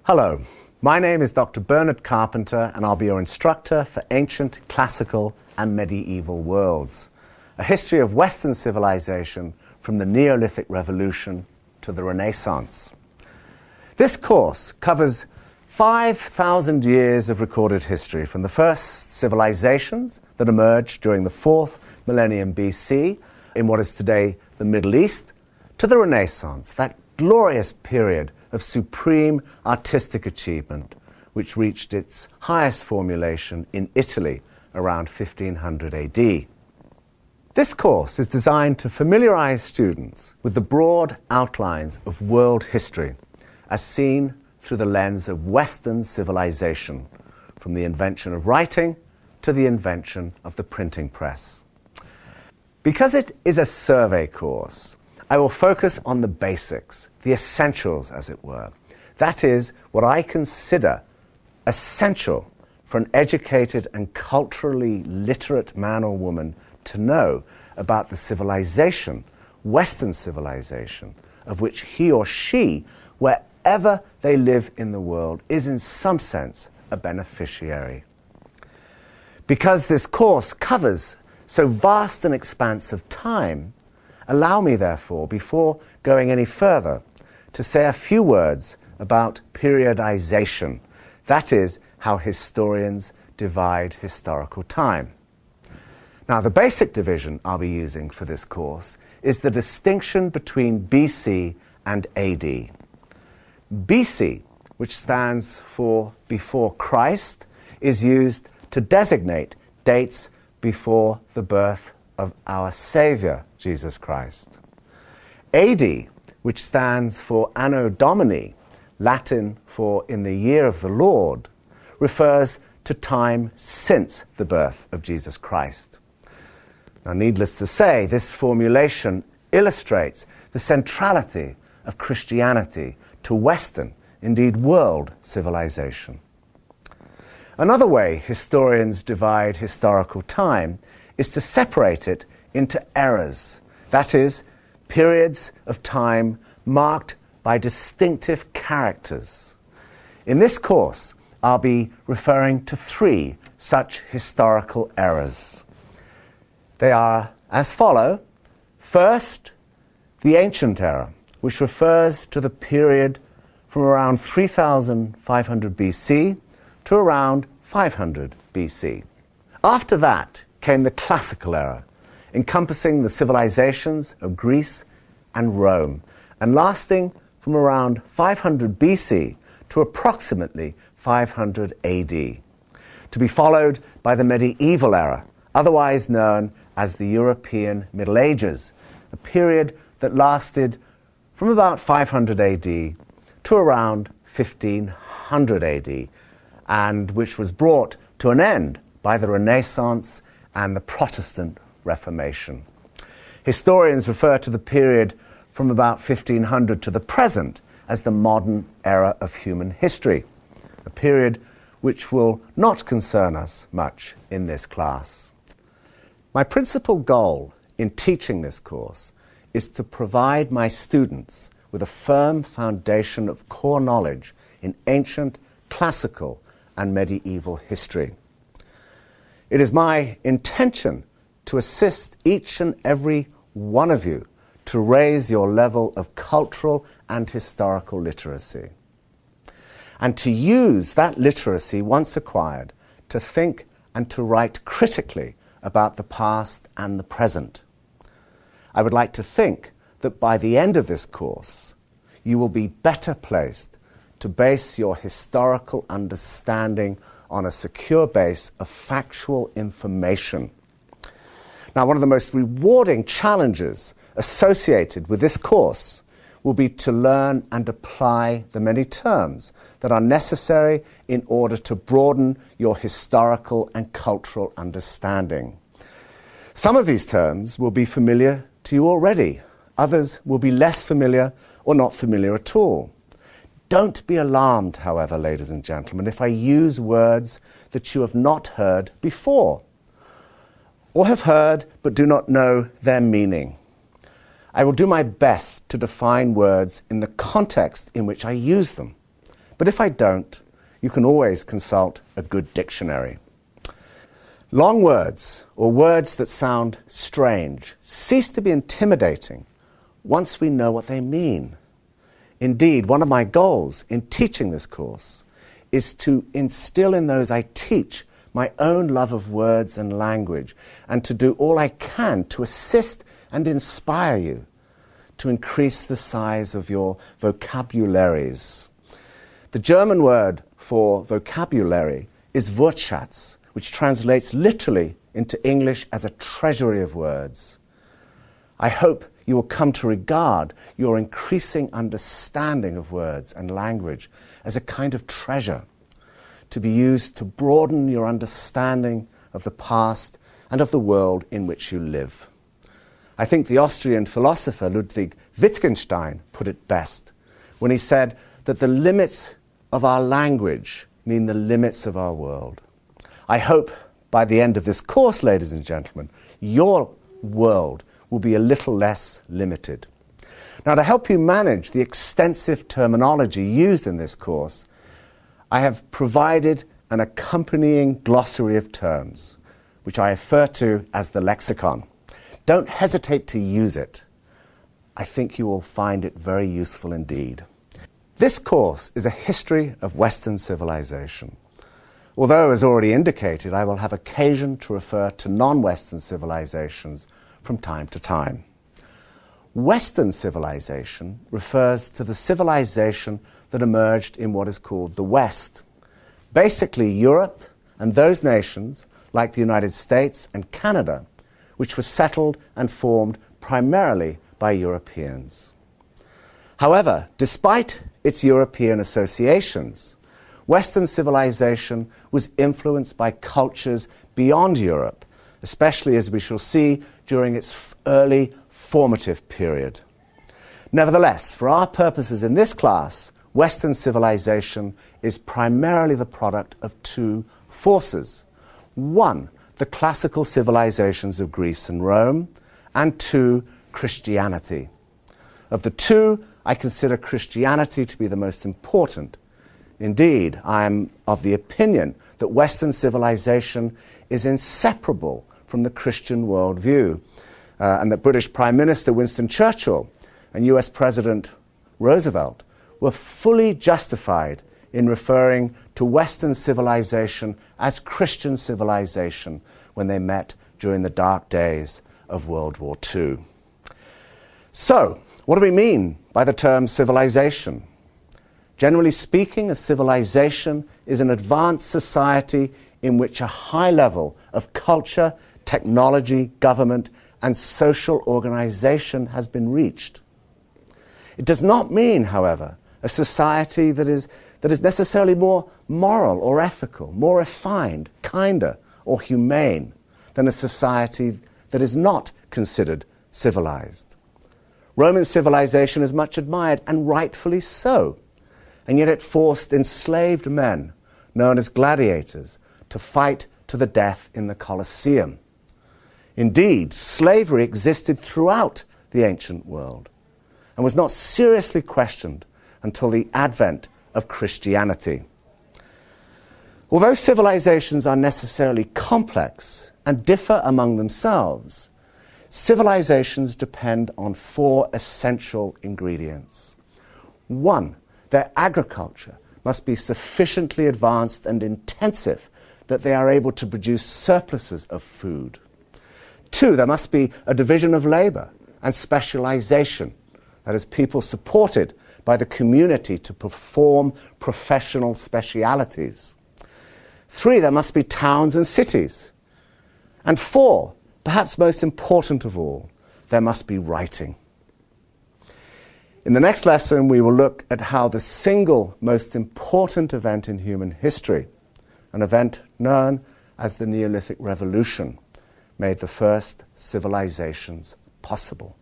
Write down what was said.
Hello, my name is Dr. Bernard Carpenter and I'll be your instructor for Ancient, Classical and Medieval Worlds, a history of Western civilization from the Neolithic Revolution to the Renaissance. This course covers 5,000 years of recorded history from the first civilizations that emerged during the 4th millennium BC in what is today the Middle East to the Renaissance, that glorious period of supreme artistic achievement which reached its highest formulation in Italy around 1500 AD. This course is designed to familiarize students with the broad outlines of world history as seen through the lens of Western civilization, from the invention of writing to the invention of the printing press. Because it is a survey course, I will focus on the basics, the essentials, as it were. That is what I consider essential for an educated and culturally literate man or woman to know about the civilization, Western civilization, of which he or she, wherever they live in the world, is in some sense a beneficiary. Because this course covers so vast an expanse of time, allow me, therefore, before going any further, to say a few words about periodization. That is, how historians divide historical time. Now, the basic division I'll be using for this course is the distinction between BC and AD. BC, which stands for before Christ, is used to designate dates before the birth of our Saviour, Jesus Christ. AD, which stands for Anno Domini, Latin for in the year of the Lord, refers to time since the birth of Jesus Christ. Now, needless to say, this formulation illustrates the centrality of Christianity to Western, indeed world, civilization. Another way historians divide historical time is to separate it into eras, that is, periods of time marked by distinctive characters. In this course, I'll be referring to 3 such historical eras. They are as follow. First, the Ancient Era, which refers to the period from around 3500 BC to around 500 BC. After that came the Classical Era, encompassing the civilizations of Greece and Rome, and lasting from around 500 BC to approximately 500 AD, to be followed by the Medieval Era, otherwise known as the European Middle Ages, a period that lasted from about 500 AD to around 1500 AD, and which was brought to an end by the Renaissance and the Protestant Reformation. Historians refer to the period from about 1500 to the present as the modern era of human history, a period which will not concern us much in this class. My principal goal in teaching this course is to provide my students with a firm foundation of core knowledge in ancient, classical, and medieval history. It is my intention to assist each and every one of you to raise your level of cultural and historical literacy, and to use that literacy once acquired to think and to write critically about the past and the present. I would like to think that by the end of this course, you will be better placed to base your historical understanding on a secure base of factual information. Now, one of the most rewarding challenges associated with this course will be to learn and apply the many terms that are necessary in order to broaden your historical and cultural understanding. Some of these terms will be familiar to you already. Others will be less familiar or not familiar at all. Don't be alarmed, however, ladies and gentlemen, if I use words that you have not heard before, or have heard but do not know their meaning. I will do my best to define words in the context in which I use them. But if I don't, you can always consult a good dictionary. Long words, or words that sound strange, cease to be intimidating once we know what they mean. Indeed, one of my goals in teaching this course is to instill in those I teach my own love of words and language, and to do all I can to assist and inspire you to increase the size of your vocabularies. The German word for vocabulary is Wortschatz, which translates literally into English as a treasury of words. I hope you will come to regard your increasing understanding of words and language as a kind of treasure to be used to broaden your understanding of the past and of the world in which you live. I think the Austrian philosopher Ludwig Wittgenstein put it best when he said that the limits of our language mean the limits of our world. I hope by the end of this course, ladies and gentlemen, your world will be a little less limited. Now, to help you manage the extensive terminology used in this course, I have provided an accompanying glossary of terms, which I refer to as the Lexicon. Don't hesitate to use it. I think you will find it very useful indeed. This course is a history of Western civilization. Although, as already indicated, I will have occasion to refer to non-Western civilizations from time to time. Western civilization refers to the civilization that emerged in what is called the West. Basically, Europe and those nations, like the United States and Canada, which were settled and formed primarily by Europeans. However, despite its European associations, Western civilization was influenced by cultures beyond Europe, especially as we shall see during its early formative period. Nevertheless, for our purposes in this class, Western civilization is primarily the product of two forces. One, the classical civilizations of Greece and Rome, and two, Christianity. Of the two, I consider Christianity to be the most important. Indeed, I am of the opinion that Western civilization is inseparable from the Christian worldview, and that British Prime Minister Winston Churchill and US President Roosevelt were fully justified in referring to Western civilization as Christian civilization when they met during the dark days of World War II. So, what do we mean by the term civilization? Generally speaking, a civilization is an advanced society in which a high level of culture, technology, government, and social organization has been reached. It does not mean, however, a society that is necessarily more moral or ethical, more refined, kinder, or humane than a society that is not considered civilized. Roman civilization is much admired, and rightfully so, and yet it forced enslaved men, known as gladiators, to fight to the death in the Colosseum. Indeed, slavery existed throughout the ancient world and was not seriously questioned until the advent of Christianity. Although civilizations are necessarily complex and differ among themselves, civilizations depend on four essential ingredients. One, their agriculture must be sufficiently advanced and intensive that they are able to produce surpluses of food. Two, there must be a division of labor and specialization, that is, people supported by the community to perform professional specialities. Three, there must be towns and cities. And four, perhaps most important of all, there must be writing. In the next lesson, we will look at how the single most important event in human history, an event known as the Neolithic Revolution, made the first civilizations possible.